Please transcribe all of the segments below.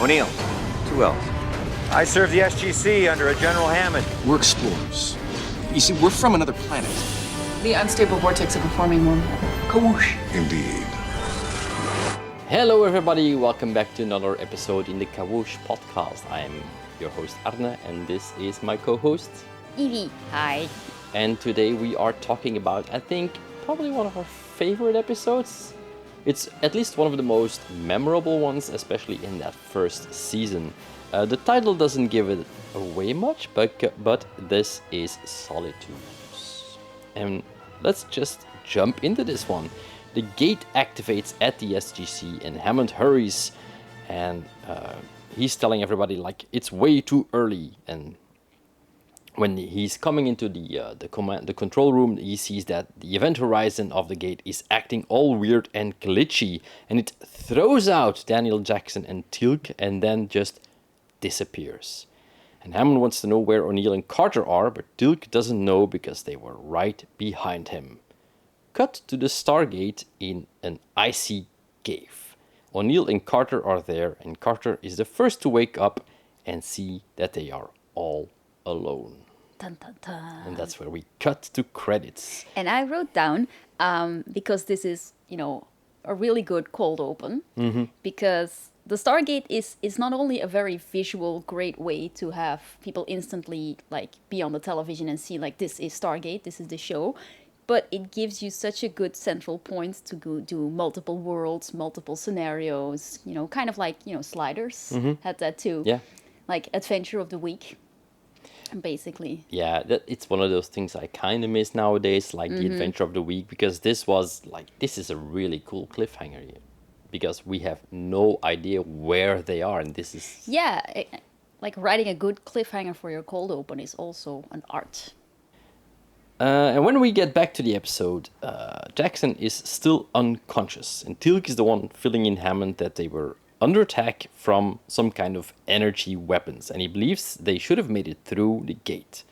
O'Neill, 2 L's. I serve the SGC under a General Hammond. We're explorers. You see, we're from another planet. The unstable vortex of a forming wormhole. Kawoosh. Indeed. Hello everybody, welcome back to another episode in the Kawoosh podcast. I'm your host Arne and this is my co-host Evie. Hi. And today we are talking about, I think, probably one of our favorite episodes. It's at least one of the most memorable ones, especially in that first season. The title doesn't give it away much, but this is Solitudes. And let's just jump into this one. The gate activates at the SGC and Hammond hurries and he's telling everybody like it's way too early. And when he's coming into the control room, he sees that the event horizon of the gate is acting all weird and glitchy, and it throws out Daniel, Jackson and Teal'c and then just disappears. And Hammond wants to know where O'Neill and Carter are, but Teal'c doesn't know because they were right behind him. Cut to the Stargate in an icy cave. O'Neill and Carter are there, and Carter is the first to wake up and see that they are all alone. Dun, dun, dun. And that's where we cut to credits. And I wrote down, because this is, a really good cold open, because the Stargate is not only a very visual, great way to have people instantly be on the television and see this is Stargate, this is the show, but it gives you such a good central point to go do multiple worlds, multiple scenarios, kind of like, Sliders had that too. Yeah. Like Adventure of the Week, basically. Yeah, it's one of those things I kind of miss nowadays, like the Adventure of the Week, because this is a really cool cliffhanger here, because we have no idea where they are, and this is... Yeah, writing a good cliffhanger for your cold open is also an art. And when we get back to the episode, Jackson is still unconscious, and Teal'c is the one filling in Hammond that they were under attack from some kind of energy weapons, and he believes they should have made it through the gate.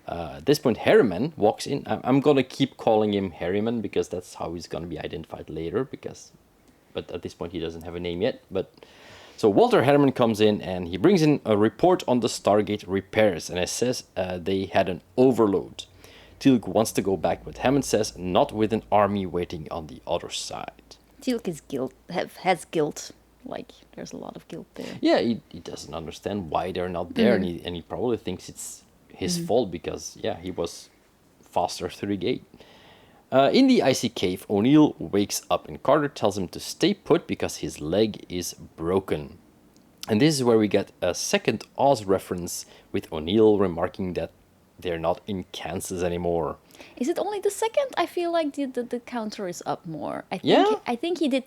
At this point, Harriman walks in. I'm gonna keep calling him Harriman because that's how he's gonna be identified later. But at this point, he doesn't have a name yet. So Walter Harriman comes in and he brings in a report on the Stargate repairs, and it says they had an overload. Teal'c wants to go back, but Hammond says not with an army waiting on the other side. Teal'c has guilt. There's a lot of guilt there. Yeah, he doesn't understand why they're not there, and he probably thinks it's his fault because, he was faster through the gate. In the icy cave, O'Neill wakes up and Carter tells him to stay put because his leg is broken. And this is where we get a second Oz reference with O'Neill remarking that they're not in Kansas anymore. Is it only the second? I feel like the counter is up more. I think he did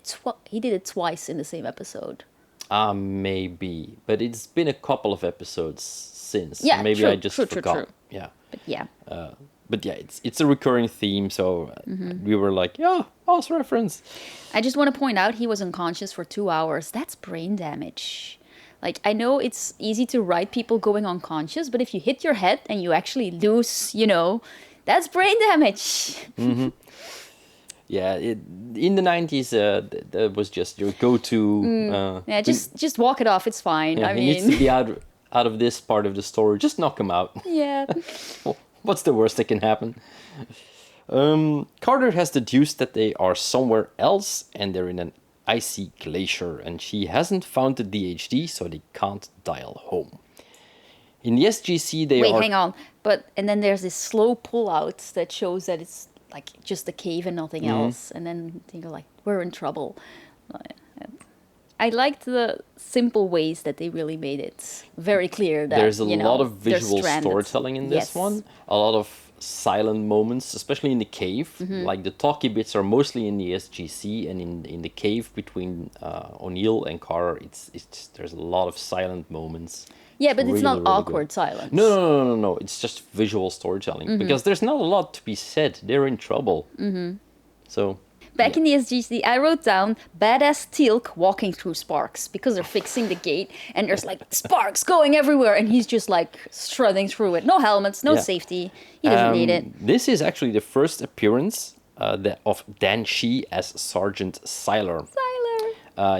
it twice in the same episode. Maybe, but it's been a couple of episodes since. Yeah, maybe true, I just forgot. True. Yeah. But yeah. It's a recurring theme, so we were like, Oz reference. I just want to point out he was unconscious for 2 hours. That's brain damage. I know it's easy to write people going unconscious, but if you hit your head and you actually lose, that's brain damage. Yeah, in the 90s, that was just your go-to... just walk it off, it's fine. Yeah, he needs to be out of this part of the story. Just knock him out. Yeah. What's the worst that can happen? Carter has deduced that they are somewhere else, and they're in an icy glacier, and she hasn't found the DHD, so they can't dial home. In the SGC, Wait, hang on. And then there's this slow pull-out that shows that it's just a cave and nothing else. And then you're we're in trouble. I liked the simple ways that they really made it very clear that there's a lot of visual storytelling in this yes. one. A lot of silent moments, especially in the cave. The talky bits are mostly in the SGC, and in the cave between O'Neill and Carter, it's there's a lot of silent moments. Yeah, but it's really, not really awkward good. silence. No. It's just visual storytelling because there's not a lot to be said. They're in trouble. So Back in the SGC, I wrote down badass Teal'c walking through sparks because they're fixing the gate and there's sparks going everywhere and he's just strutting through it. No helmets, no safety. He doesn't need it. This is actually the first appearance of Dan Shee as Sergeant Siler.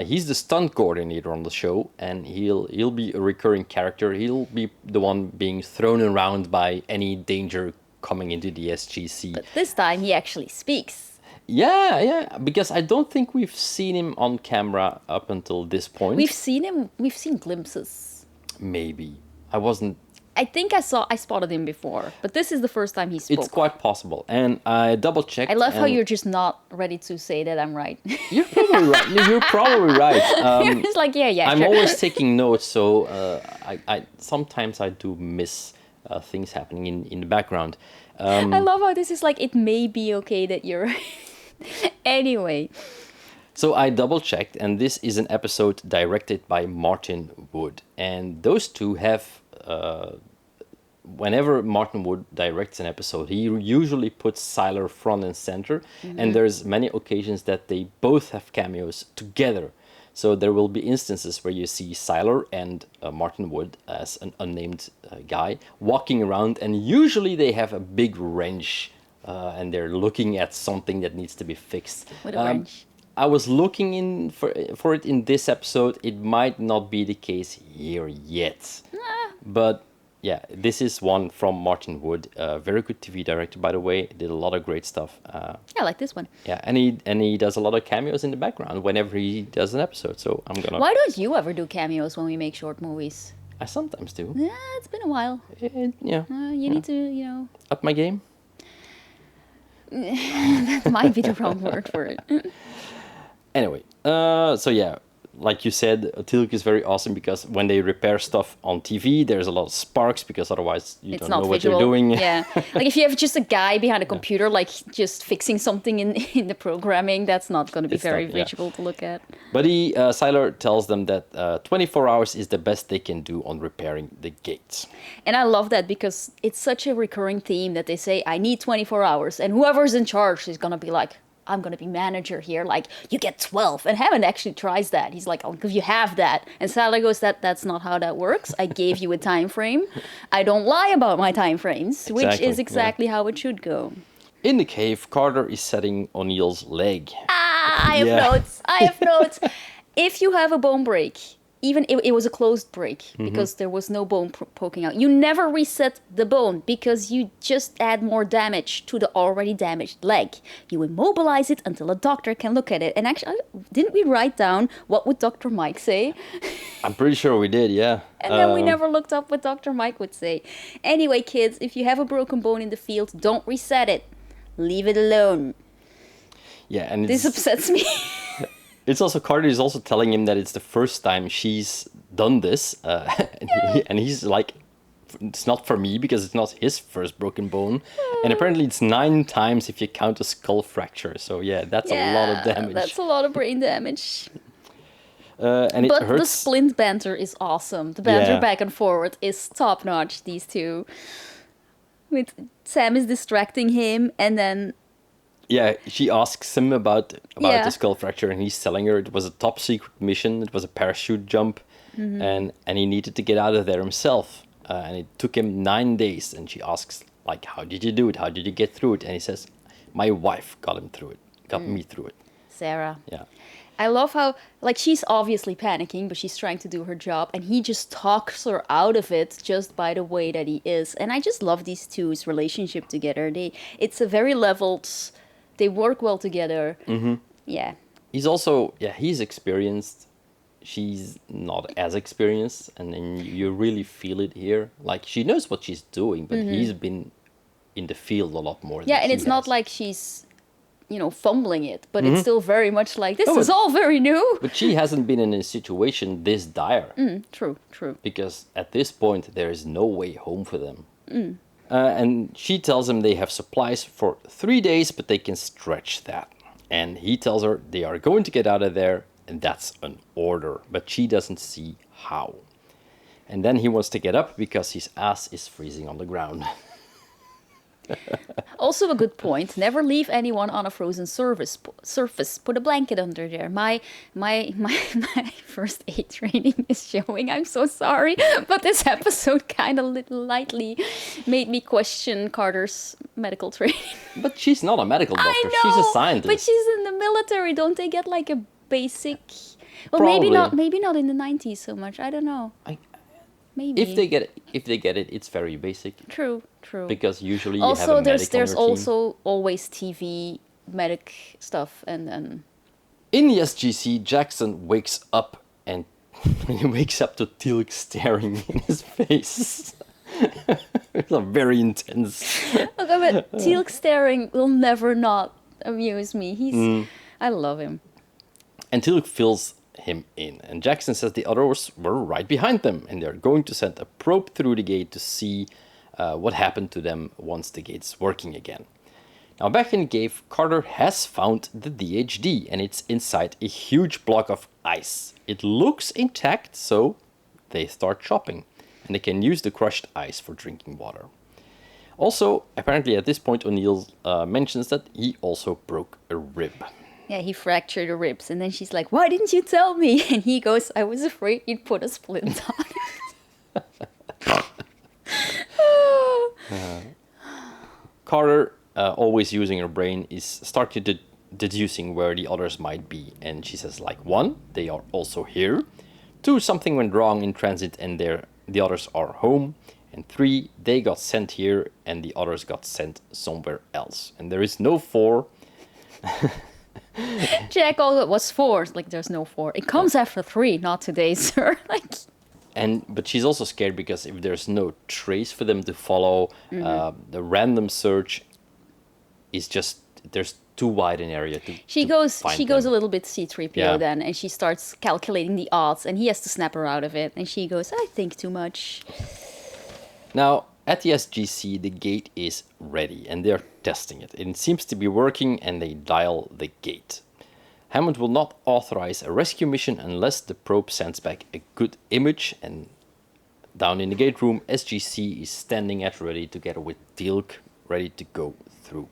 He's the stunt coordinator on the show, and he'll be a recurring character. He'll be the one being thrown around by any danger coming into the SGC. But this time he actually speaks. Yeah, because I don't think we've seen him on camera up until this point. We've seen glimpses. Maybe. I think I spotted him before, but this is the first time he spoke. It's quite possible, and I double-checked. I love how you're just not ready to say that I'm right. You're probably right. You're probably right. You're just like, yeah, I'm sure. always taking notes, so I sometimes I do miss things happening in the background. I love how this is like, it may be okay that you're... Anyway. So I double-checked, and this is an episode directed by Martin Wood. And those two have... whenever Martin Wood directs an episode, he usually puts Sylar front and center. Mm-hmm. And there's many occasions that they both have cameos together. So there will be instances where you see Sylar and Martin Wood as an unnamed guy walking around, and usually they have a big wrench and they're looking at something that needs to be fixed. What a wrench. I was looking in for it in this episode. It might not be the case here yet. But yeah, this is one from Martin Wood. Very good TV director, by the way. Did a lot of great stuff. I like this one. Yeah, and he does a lot of cameos in the background whenever he does an episode. So I'm gonna. Why don't you ever do cameos when we make short movies? I sometimes do. Yeah, it's been a while. Yeah. You need to, up my game. That might be the wrong word for it. Anyway, so yeah, like you said, Teal'c is very awesome because when they repair stuff on TV, there's a lot of sparks because otherwise you don't know what they're doing. Yeah, like if you have just a guy behind a computer, like just fixing something in the programming, that's not going to be very visual to look at. But Sylar tells them that 24 hours is the best they can do on repairing the gates. And I love that because it's such a recurring theme that they say, I need 24 hours. And whoever's in charge is going to be like, I'm going to be manager here. Like, you get 12. And Hammond actually tries that. He's like, I'll give you half that. And Sylar goes, that's not how that works. I gave you a time frame. I don't lie about my time frames, which is exactly how it should go. In the cave, Carter is setting O'Neill's leg. I have notes. If you have a bone break, even if it was a closed break, because there was no bone poking out, you never reset the bone because you just add more damage to the already damaged leg. You immobilize it until a doctor can look at it. And actually, didn't we write down what would Dr. Mike say? I'm pretty sure we did, yeah. And then we never looked up what Dr. Mike would say. Anyway, kids, if you have a broken bone in the field, don't reset it. Leave it alone. Yeah, and this upsets me. It's also, Carter is also telling him that it's the first time she's done this. And he's like, it's not for me because it's not his first broken bone. And apparently it's 9 times if you count a skull fracture. So yeah, that's a lot of damage. That's a lot of brain damage. And but it hurts. The splint banter is awesome. The banter back and forward is top notch, these two. With Sam is distracting him and then... Yeah, she asks him about the skull fracture, and he's telling her it was a top secret mission. It was a parachute jump, and he needed to get out of there himself. And it took him 9 days. And she asks, like, how did you do it? How did you get through it? And he says, my wife got him through it. Got me through it. Sarah. Yeah. I love how, like, she's obviously panicking, but she's trying to do her job, and he just talks her out of it just by the way that he is. And I just love these two's relationship together. It's a very leveled... They work well together. Mm-hmm. Yeah. He's also, he's experienced. She's not as experienced. And then you really feel it here. Like, she knows what she's doing, but he's been in the field a lot more than and she it's has. not like she's, fumbling it. But it's still very much like, this is all very new. But she hasn't been in a situation this dire. True. Because at this point, there is no way home for them. And she tells him they have supplies for 3 days, but they can stretch that. And he tells her they are going to get out of there, and that's an order. But she doesn't see how. And then he wants to get up because his ass is freezing on the ground. Also a good point. Never leave anyone on a frozen surface. Put a blanket under there. My first aid training is showing. I'm so sorry, but this episode kind of lightly made me question Carter's medical training. But she's not a medical doctor. I know, she's a scientist. But she's in the military. Don't they get like a basic Well, Probably. maybe not in the 90s so much. I don't know. Maybe. If they get it, it's very basic. True. Because usually you have Also, a medic there's on your also always TV medic stuff and team. In the SGC, Jackson wakes up and he wakes up to Teal'c staring in his face. It's very intense. Okay, but Teal'c staring will never not amuse me. I love him. And Teal'c fills him in, and Jackson says the others were right behind them, and they're going to send a probe through the gate to see what happened to them once the gate's working again. Now back in the cave, Carter has found the DHD, and it's inside a huge block of ice. It looks intact, so they start chopping, and they can use the crushed ice for drinking water. Also, apparently at this point, O'Neill mentions that he also broke a rib. Yeah, he fractured the ribs, and then she's like, "Why didn't you tell me?" And he goes, "I was afraid you'd put a splint on it." Carter, always using her brain, is started deducing where the others might be, and she says, like, 1, they are also here. 2, something went wrong in transit and the others are home. And 3, they got sent here and the others got sent somewhere else. And there is no 4. Jack, all it was 4. Like, there's no 4. It comes after 3, not today, sir. Like, But she's also scared because if there's no trace for them to follow, the random search is just, there's too wide an area to she to goes find she goes a them. little bit C-3PO Yeah. then, and she starts calculating the odds, and he has to snap her out of it. And she goes, "I think too much." Now, at the SGC, the gate is ready, and they're testing it. It seems to be working, and they dial the gate. Hammond will not authorize a rescue mission unless the probe sends back a good image, and down in the gate room, SGC is standing at ready together with Teal'c, ready to go through.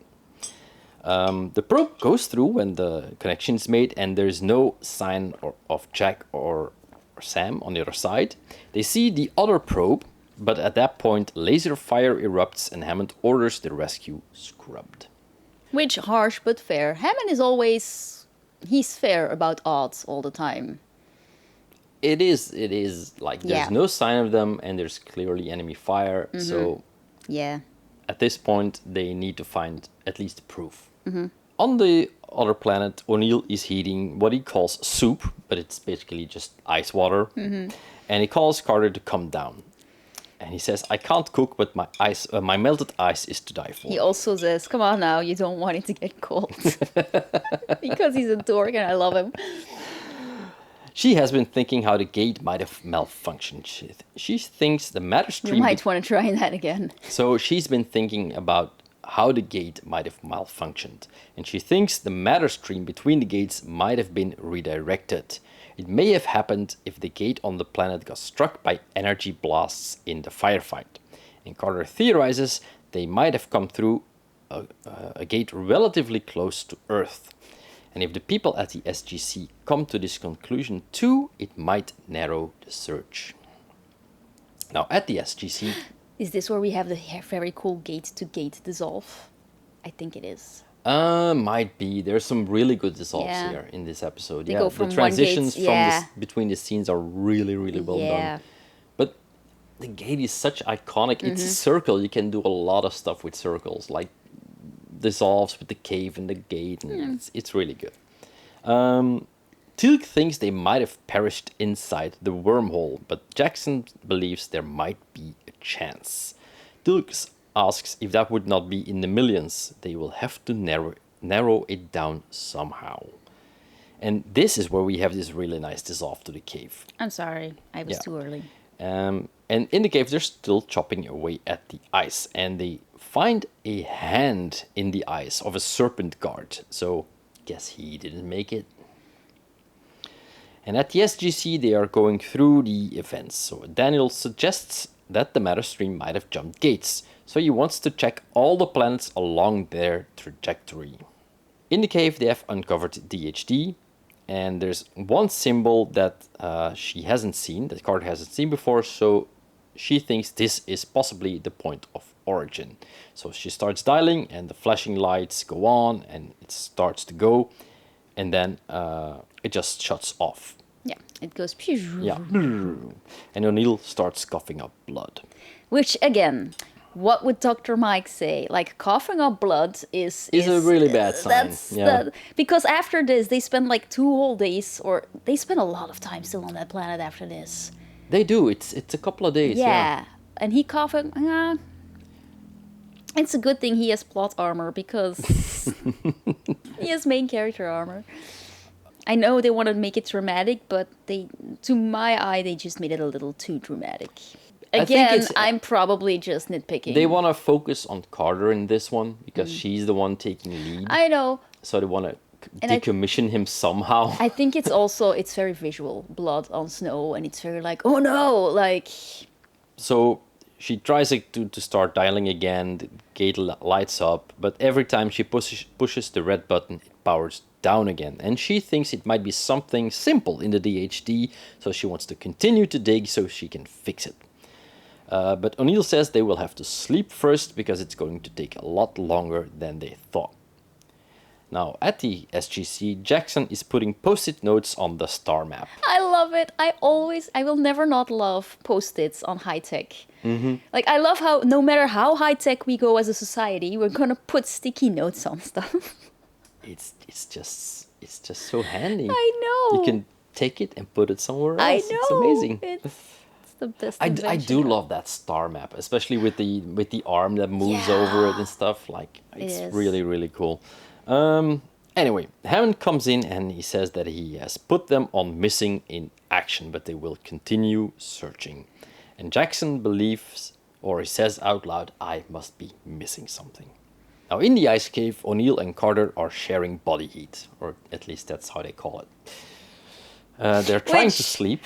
The probe goes through when the connection is made, and there's no sign of Jack or Sam on the other side. They see the other probe, but at that point, laser fire erupts, and Hammond orders the rescue scrubbed. Which, harsh but fair. Hammond is always... he's fair about odds all the time. It is like there's Yeah. no sign of them, and there's clearly enemy fire. So Yeah. at this point, they need to find at least proof. On the other planet, O'Neill is heating what he calls soup, but it's basically just ice water. And he calls Carter to come down. And he says, "I can't cook, but my melted ice is to die for." He also says, "Come on now, you don't want it to get cold." Because he's a dork and I love him. She has been thinking how the gate might have malfunctioned. She thinks the matter You stream... might want to try that again. So she's been thinking about how the gate might have malfunctioned. And she thinks the matter stream between the gates might have been redirected. It may have happened if the gate on the planet got struck by energy blasts in the firefight. And Carter theorizes they might have come through a gate relatively close to Earth. And if the people at the SGC come to this conclusion too, it might narrow the search. Now at the SGC... Is this where we have the very cool gate-to-gate dissolve? I think it is. Might be. There's some really good dissolves Yeah. here in this episode. They yeah, go from the one transitions gate- from yeah. between the scenes are really, really well Yeah. done. But the gate is such iconic. It's a circle. You can do a lot of stuff with circles, like dissolves with the cave and the gate, and it's really good. Teal'c thinks they might have perished inside the wormhole, but Jackson believes there might be a chance. Teal'c asks if that would not be in the millions. They will have to narrow it down somehow. And this is where we have this really nice dissolve to the cave. I'm sorry, I was Yeah. too early. And in the cave, they're still chopping away at the ice, and they find a hand in the ice of a serpent guard. So, guess he didn't make it. And at the SGC, they are going through the events. So Daniel suggests that the matter stream might have jumped gates. So he wants to check all the planets along their trajectory. In the cave, they have uncovered DHD. And there's one symbol that she hasn't seen, that Carter hasn't seen before. So she thinks this is possibly the point of origin. So she starts dialing, and the flashing lights go on, and it starts to go. And then it just shuts off. It goes... Yeah. And O'Neill starts coughing up blood. Which, again, what would Dr. Mike say? Like, coughing up blood is a really bad sign. Because after this, they spend like 2 whole days, or they spend a lot of time still on that planet after this. They do. It's a couple of days. Yeah. And he coughing... it's a good thing he has plot armor, because he has main character armor. I know they want to make it dramatic, but to my eye, they just made it a little too dramatic. Again, I'm probably just nitpicking. They want to focus on Carter in this one, because she's the one taking lead. I know. So they want to decommission him somehow. I think it's very visual. Blood on snow, and it's very like, oh no, like... So she tries to start dialing again, the gate lights up, but every time she pushes the red button, it powers down again. And she thinks it might be something simple in the DHD, so she wants to continue to dig so she can fix it. But O'Neill says they will have to sleep first because it's going to take a lot longer than they thought. Now, at the SGC, Jackson is putting post-it notes on the star map. I love it. I will never not love post-its on high-tech. Like, I love how, no matter how high-tech we go as a society, we're gonna put sticky notes on stuff. It's just so handy. I know. You can take it and put it somewhere else. I know. It's amazing. It's the best I invention do ever. love that star map, especially with the arm that moves over it and stuff. Like, it's really, really cool. Anyway, Hammond comes in and he says that he has put them on missing in action, but they will continue searching. And Jackson believes, or he says out loud, I must be missing something. Now, in the ice cave, O'Neill and Carter are sharing body heat, or at least that's how they call it. They're trying to sleep.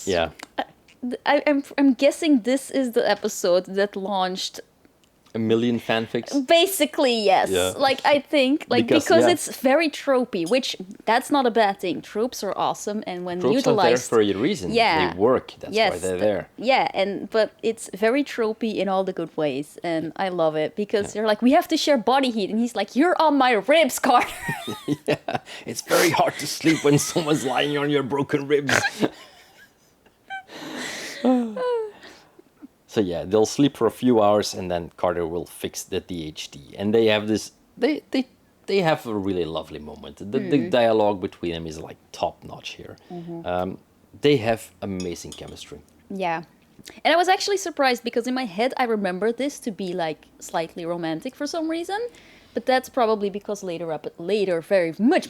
Yeah. I'm guessing this is the episode that launched... 1 million fanfics. Basically, yes. Yeah. Like, I think, like, because yeah. it's very tropey, which that's not a bad thing. Tropes are awesome, and when Tropes utilized, are there for a reason. Yeah. They work. That's why they're there. Yeah, but it's very tropey in all the good ways, and I love it because they're like, we have to share body heat, and he's like, you're on my ribs, Carter. Yeah, it's very hard to sleep when someone's lying on your broken ribs. So yeah, they'll sleep for a few hours and then Carter will fix the DHD. And they have this, they have a really lovely moment. The dialogue between them is like top notch here. They have amazing chemistry. Yeah. And I was actually surprised because in my head I remember this to be like slightly romantic for some reason. But that's probably because later, very much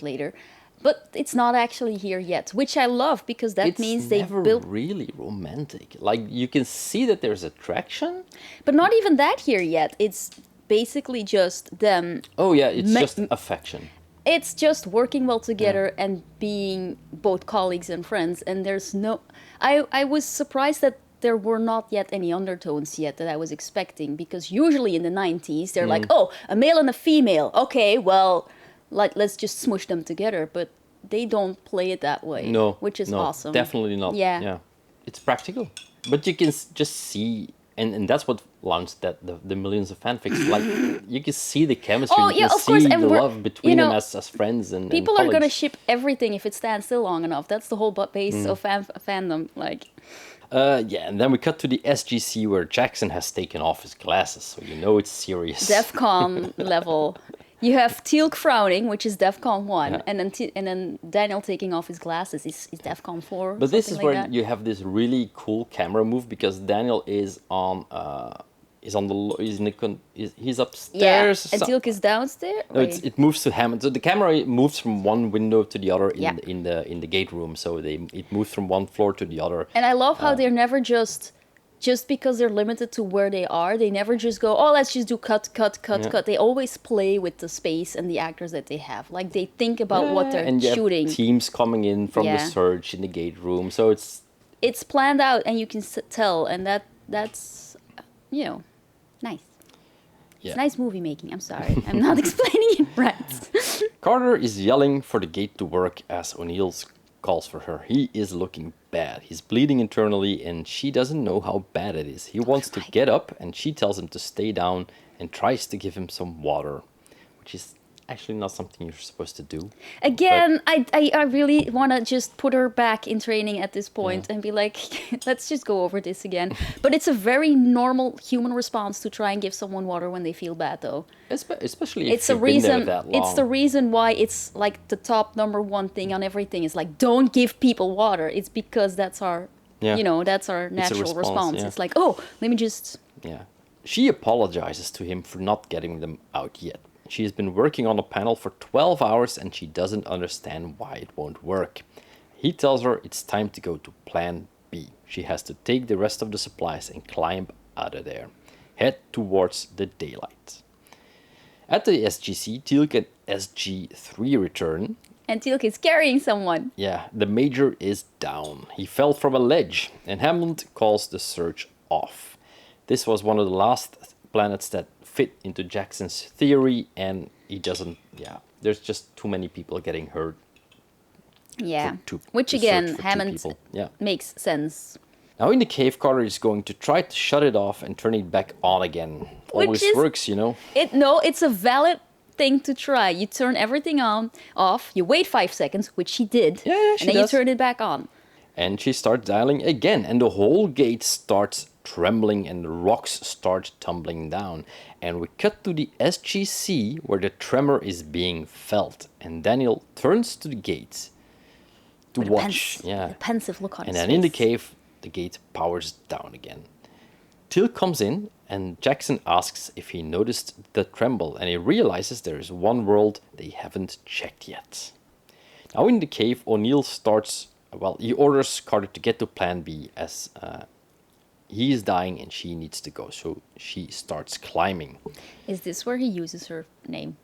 later. But it's not actually here yet, which I love because that means they built... really romantic. Like, you can see that there's attraction. But not even that here yet. It's basically just them... Oh yeah, it's just affection. It's just working well together and being both colleagues and friends. And there's no... I was surprised that there were not yet any undertones yet that I was expecting. Because usually in the 90s, they're like, oh, a male and a female. Okay, well... Like, let's just smush them together, but they don't play it that way. No, which is awesome. Definitely not. Yeah, it's practical, but you can just see, and that's what launched the millions of fanfics. Like, you can see the chemistry. Oh, you yeah, can of course, see and the love between them as friends and people are gonna colleagues. ship everything if it stands still long enough. That's the whole base of fandom. Like, and then we cut to the SGC where Jackson has taken off his glasses, so you know it's serious. DEFCON level. You have Teal'c frowning, which is DEFCON 1, and then Daniel taking off his glasses is DEFCON 4. But this is like where that. you have this really cool camera move because Daniel is he's upstairs. Yeah, and Teal'c is downstairs. No, it moves to Hammond. So the camera moves from one window to the other in the gate room. So it moves from one floor to the other. And I love how they're never just because they're limited to where they are, they never just go, oh, let's just do cut. They always play with the space and the actors that they have. Like, they think about what they're and you shooting. Have teams coming in from the search in the gate room, so it's planned out, and you can tell, and that's nice. Yeah. It's nice movie making. I'm sorry, I'm not explaining it right. Carter is yelling for the gate to work as O'Neill calls for her. He is looking bad. He's bleeding internally and she doesn't know how bad it is. He wants to get up and she tells him to stay down and tries to give him some water, which is actually not something you're supposed to do. Again, I really want to just put her back in training at this point and be like, let's just go over this again. But it's a very normal human response to try and give someone water when they feel bad, though. Especially if It's a you've been there reason. that long. It's the reason why it's like the top number one thing on everything is like, don't give people water. It's because that's our, that's our natural response. yeah. It's like, oh, let me just. Yeah. She apologizes to him for not getting them out yet. She has been working on a panel for 12 hours and she doesn't understand why it won't work. He tells her it's time to go to Plan B. She has to take the rest of the supplies and climb out of there. Head towards the daylight. At the SGC, Teal'c and SG-3 return. And Teal'c is carrying someone. Yeah, the Major is down. He fell from a ledge and Hammond calls the search off. This was one of the last planets that fit into Jackson's theory, and he doesn't. Yeah, there's just too many people getting hurt. Yeah, to which search again, for two Hammond people. Yeah. makes sense. Now in the cave, Carter is going to try to shut it off and turn it back on again. Always works, It's a valid thing to try. You turn everything off. You wait 5 seconds, which she did, Yeah, and then you turn it back on. And she starts dialing again, and the whole gate starts trembling and the rocks start tumbling down. And we cut to the SGC where the tremor is being felt. And Daniel turns to the gate to With watch. a pensive look on And his then in the face. cave, the gate powers down again. Teal'c comes in and Jackson asks if he noticed the tremble, and he realizes there is one world they haven't checked yet. Now in the cave, O'Neill he orders Carter to get to Plan B as he is dying and she needs to go, so she starts climbing. Is this where he uses her name?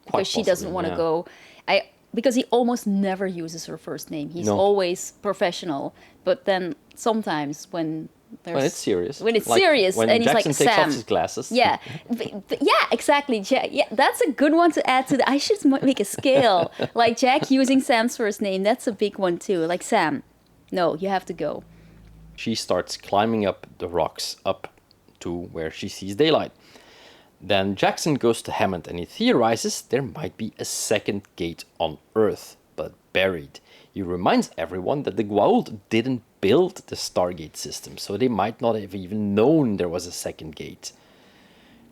Quite Because she doesn't possibly, want to yeah. go. Because he almost never uses her first name. He's No. always professional. But then sometimes when there's... When it's serious. When it's Like serious, when and he's Jackson like, takes Sam. off his glasses. Yeah, yeah, exactly. Yeah, that's a good one to add to the... I should make a scale. Like Jack using Sam's first name, that's a big one too. Like, Sam, no, you have to go. She starts climbing up the rocks up to where she sees daylight. Then Jackson goes to Hammond and he theorizes there might be a second gate on Earth, but buried. He reminds everyone that the Goa'uld didn't build the Stargate system, so they might not have even known there was a second gate.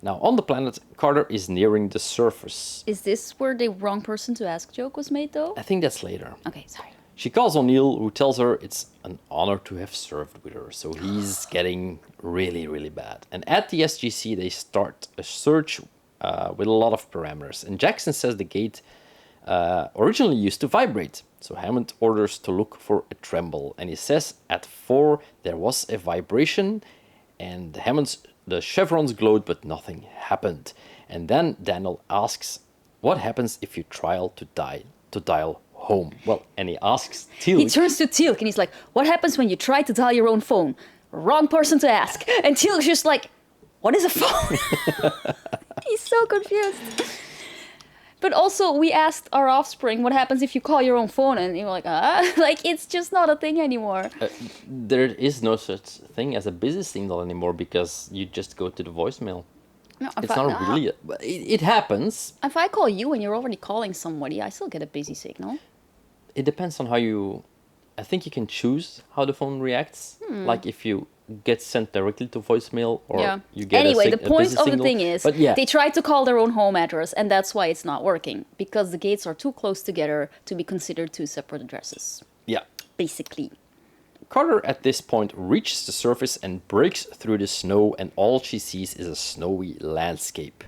Now on the planet, Carter is nearing the surface. Is this where the wrong person to ask joke was made, though? I think that's later. Okay, sorry. She calls O'Neill, who tells her it's an honor to have served with her. So he's getting really, really bad. And at the SGC, they start a search with a lot of parameters. And Jackson says the gate originally used to vibrate. So Hammond orders to look for a tremble. And he says at 4 there was a vibration. And the chevrons glowed, but nothing happened. And then Daniel asks, what happens if you try to dial home? Well, and he asks Teal'c. He turns to Teal'c and he's like, what happens when you try to dial your own phone? Wrong person to ask. And Teal'c's just like, what is a phone? He's so confused. But also, we asked our offspring, what happens if you call your own phone? And you're like, like, it's just not a thing anymore. There is no such thing as a busy signal anymore because you just go to the voicemail. No, It's not really... It happens. If I call you and you're already calling somebody, I still get a busy signal. It depends on how you... I think you can choose how the phone reacts. Like if you get sent directly to voicemail or you get anyway, a the point busy of signal. the thing is, they tried to call their own home address, and that's why it's not working. Because the gates are too close together to be considered two separate addresses. Yeah. Basically. Carter at this point reaches the surface and breaks through the snow, and all she sees is a snowy landscape.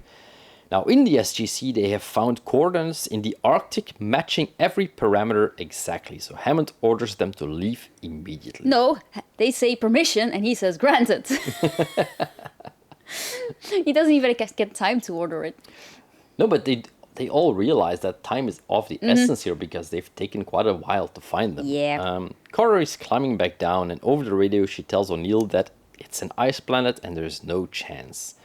Now in the SGC they have found coordinates in the Arctic matching every parameter exactly, so Hammond orders them to leave immediately. No, they say permission and he says granted. He doesn't even get time to order it. No, but they all realize that time is of the essence here because they've taken quite a while to find them. Yeah. Carter is climbing back down, and over the radio she tells O'Neill that it's an ice planet and there's no chance.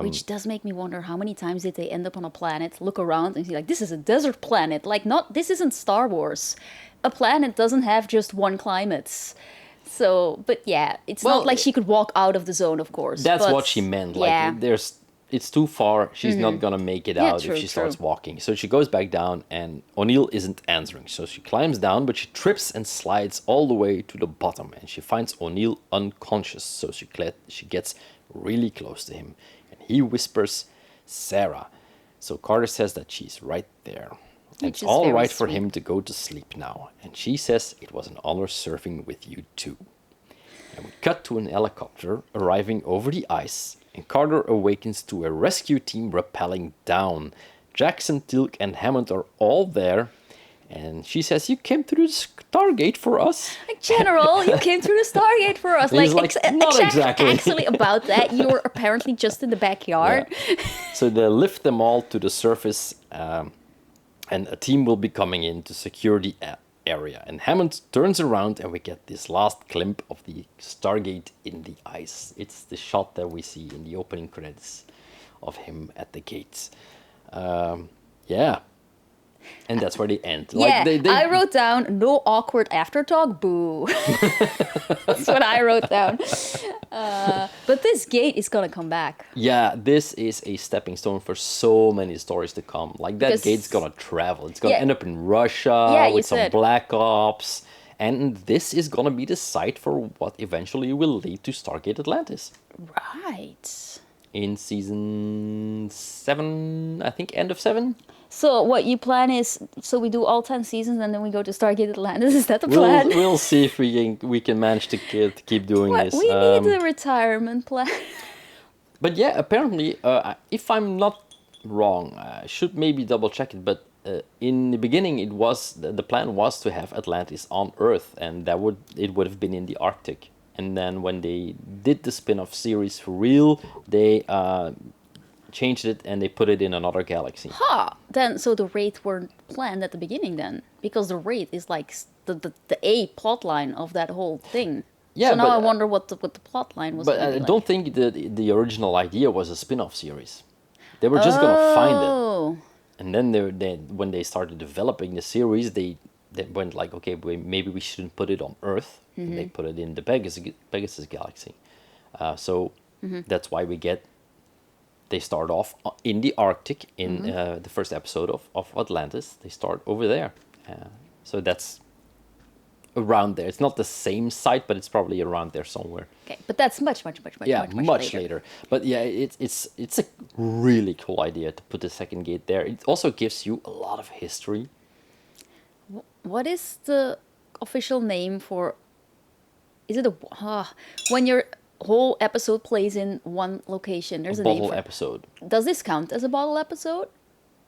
Which does make me wonder how many times did they end up on a planet, look around and see like, this is a desert planet. Like, this isn't Star Wars. A planet doesn't have just one climate. So, but yeah, it's not like she could walk out of the zone, of course. That's what she meant. Like, it's too far. She's not gonna make it out if she starts walking. So she goes back down, and O'Neill isn't answering. So she climbs down, but she trips and slides all the way to the bottom, and she finds O'Neill unconscious. So she gets really close to him, and he whispers, "Sarah." So Carter says that she's right there. And it's all right for him to go to sleep now. And she says, "It was an honor surfing with you too." And we cut to an helicopter arriving over the ice, and Carter awakens to a rescue team rappelling down. Jackson, Teal'c, and Hammond are all there, and she says, "You came through the Stargate for us." Like, General, you came through the Stargate for us. He's like, "Not exactly." Actually, about that, you were apparently just in the backyard. Yeah. So they lift them all to the surface, and a team will be coming in to secure the area. And Hammond turns around, and we get this last glimpse of the Stargate in the ice. It's the shot that we see in the opening credits of him at the gates. Yeah. And that's where they end. Yeah, I wrote down, "No awkward aftertalk, boo." That's what I wrote down. But this gate is gonna come back. Yeah, this is a stepping stone for so many stories to come. Like, that gate's gonna travel. It's gonna end up in Russia with some Black Ops. And this is gonna be the site for what eventually will lead to Stargate Atlantis. Right. In season 7, I think, end of 7. So what you plan is, so we do all 10 seasons and then we go to Stargate Atlantis. Is that the plan? We'll see if we can manage to keep doing this. We need a retirement plan. But yeah, apparently, if I'm not wrong, I should maybe double check it. But in the beginning, the plan was to have Atlantis on Earth, and it would have been in the Arctic. And then when they did the spin-off series for real, they changed it and they put it in another galaxy. Then, so the Wraith weren't planned at the beginning then? Because the Wraith is like the A plot line of that whole thing. Yeah, so now I wonder what the plot line was. But I don't think the original idea was a spin-off series. They were just going to find it. And then when they started developing the series, they went like, okay, maybe we shouldn't put it on Earth. Mm-hmm. And they put it in the Pegasus galaxy. So that's why they start off in the Arctic in the first episode of Atlantis. They start over there. So that's around there. It's not the same site, but it's probably around there somewhere. Okay, but that's much later. But yeah, it's a really cool idea to put the second gate there. It also gives you a lot of history. What is the official name for? Is it when your whole episode plays in one location? There's a name for bottle episode. Does this count as a bottle episode?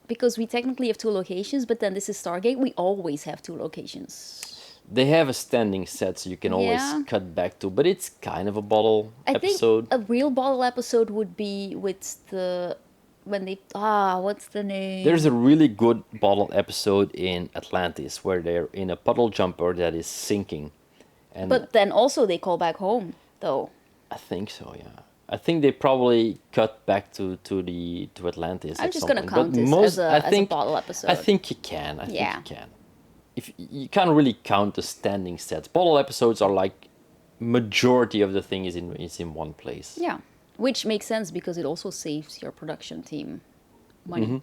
Because we technically have 2 locations, but then this is Stargate. We always have 2 locations. They have a standing set, so you can always cut back to, but it's kind of a bottle episode. I think a real bottle episode would be with what's the name? There's a really good bottle episode in Atlantis where they're in a puddle jumper that is sinking. But then also they call back home, though. I think so, yeah. I think they probably cut back to Atlantis. I'm just gonna count this as a bottle episode. I think you can. I think you can. If you can't really count the standing sets. Bottle episodes are like majority of the thing is in one place. Yeah, which makes sense because it also saves your production team money. Mm-hmm.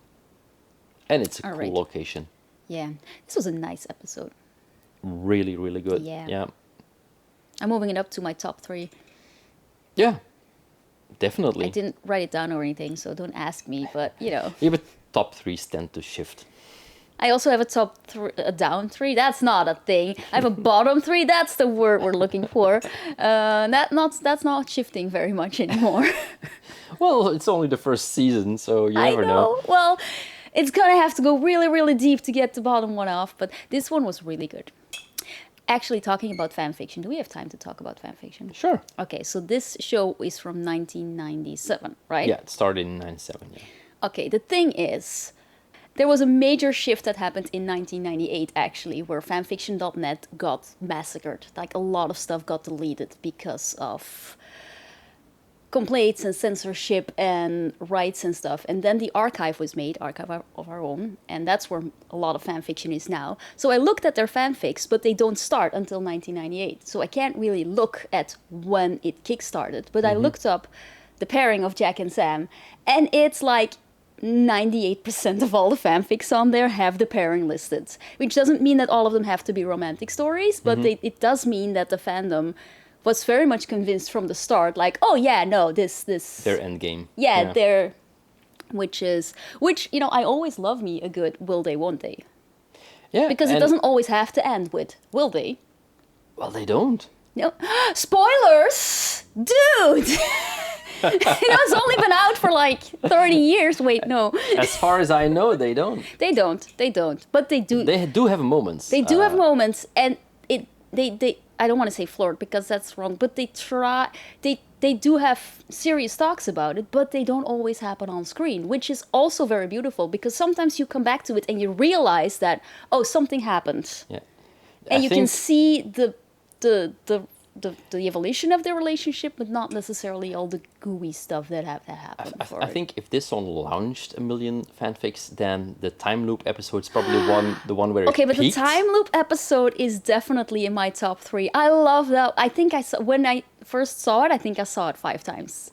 And it's a cool location. Yeah, this was a nice episode. Really, really good. Yeah. I'm moving it up to my top 3. Yeah, definitely. I didn't write it down or anything, so don't ask me, but Yeah, but top 3s tend to shift. I also have a down 3. That's not a thing. I have a bottom 3. That's the word we're looking for. That's not shifting very much anymore. Well, it's only the first season, so you never know. Well, it's gonna have to go really, really deep to get the bottom one off. But this one was really good. Actually, talking about fanfiction, do we have time to talk about fanfiction? Sure. Okay, so this show is from 1997, right? Yeah, it started in 97, yeah. Okay, the thing is, there was a major shift that happened in 1998, actually, where fanfiction.net got massacred. Like, a lot of stuff got deleted because of complaints and censorship and rights and stuff. And then the archive was made, Archive of Our Own, and that's where a lot of fanfiction is now. So I looked at their fanfics, but they don't start until 1998. So I can't really look at when it kickstarted. But I looked up the pairing of Jack and Sam, and it's like 98% of all the fanfics on there have the pairing listed, which doesn't mean that all of them have to be romantic stories, but it does mean that the fandom was very much convinced from the start, like, oh yeah, no, this Their end game. yeah, they're which you know, I always love me a good will they won't they, Yeah, because it doesn't always have to end with will they. Well, they don't. No spoilers, dude. It has only been out for like 30 years. Wait, no. As far as I know, they don't. They don't. But they do. They do have moments. They do have moments, and they I don't want to say flirt because that's wrong, but they try. They do have serious talks about it, but they don't always happen on screen, which is also very beautiful because sometimes you come back to it and you realize that, oh, something happened. Yeah. And you can see the evolution of their relationship, but not necessarily all the gooey stuff that happened before. I think if this one launched a million fanfics, then the time loop episode's probably the one where okay, it but peaked. the time loop episode is definitely in my top 3. I love that. I think I saw, when I first saw it, I think I saw it 5 times,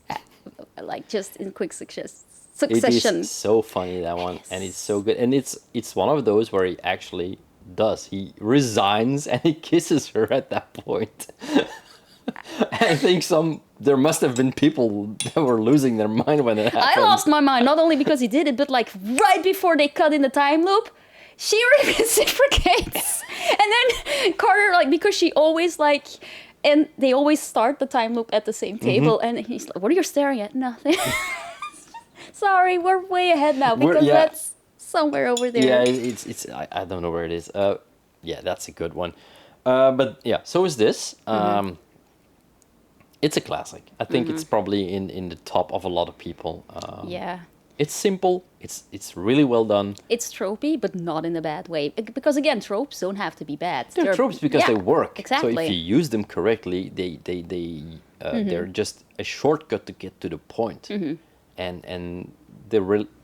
like just in quick succession. It is so funny, that one, and it's so good. And it's one of those where he actually does. He resigns and he kisses her at that point. I think there must have been people that were losing their mind when it happened. I lost my mind, not only because he did it, but like right before they cut in the time loop, she reciprocates. And then Carter, like, because she always like, and they always start the time loop at the same table, and he's like, what are you staring at? Nothing. Sorry, we're way ahead now, because that's somewhere over there. Yeah, it's I don't know where it is. Yeah, that's a good one. But yeah, so is this. It's a classic. I think it's probably in the top of a lot of people. Yeah. It's simple. It's really well done. It's tropey, but not in a bad way. Because again, tropes don't have to be bad. They're tropes because they work. Exactly. So if you use them correctly, they're just a shortcut to get to the point. And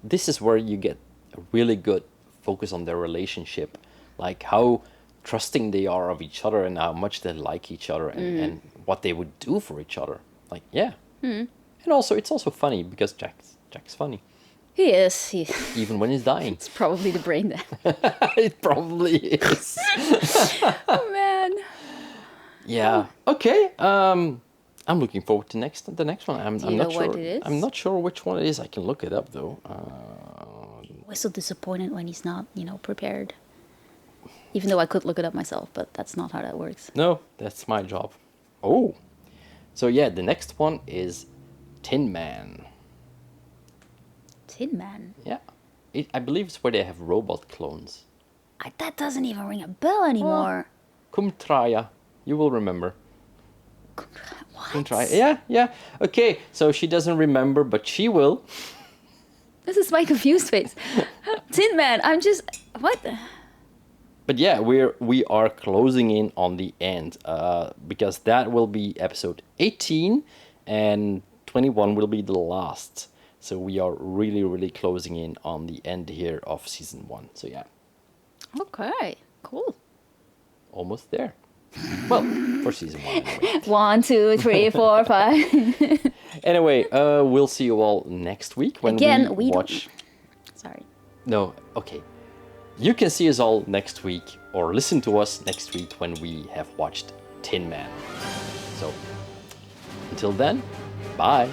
this is where you get a really good focus on their relationship, like how trusting they are of each other and how much they like each other and what they would do for each other. Like, yeah. And also, it's also funny because Jack's funny. He is. Even when he's dying. It's probably the brain death. It probably is. Oh, man. Yeah. Okay. I'm looking forward to the next one. I'm know not sure. what it is? I'm not sure which one it is. I can look it up though. We're so disappointed when he's not, prepared. Even though I could look it up myself, but that's not how that works. No, that's my job. Oh. So yeah, the next one is Tin Man. Tin Man? Yeah. I believe it's where they have robot clones. That doesn't even ring a bell anymore. Kumtraya. You will remember. What? Kumtraya. Yeah. Okay, so she doesn't remember, but she will. This is my confused face. Tin Man, I'm just... What? But yeah, we are closing in on the end, because that will be episode 18, and 21 will be the last. So we are really, really closing in on the end here of season 1. So yeah. Okay, cool. Almost there. Well, for season 1 anyway. 1, 2, 3, 4, 5. Anyway, we'll see you all next week when we watch... Sorry. No, okay. You can see us all next week, or listen to us next week when we have watched Tin Man. So, until then, bye.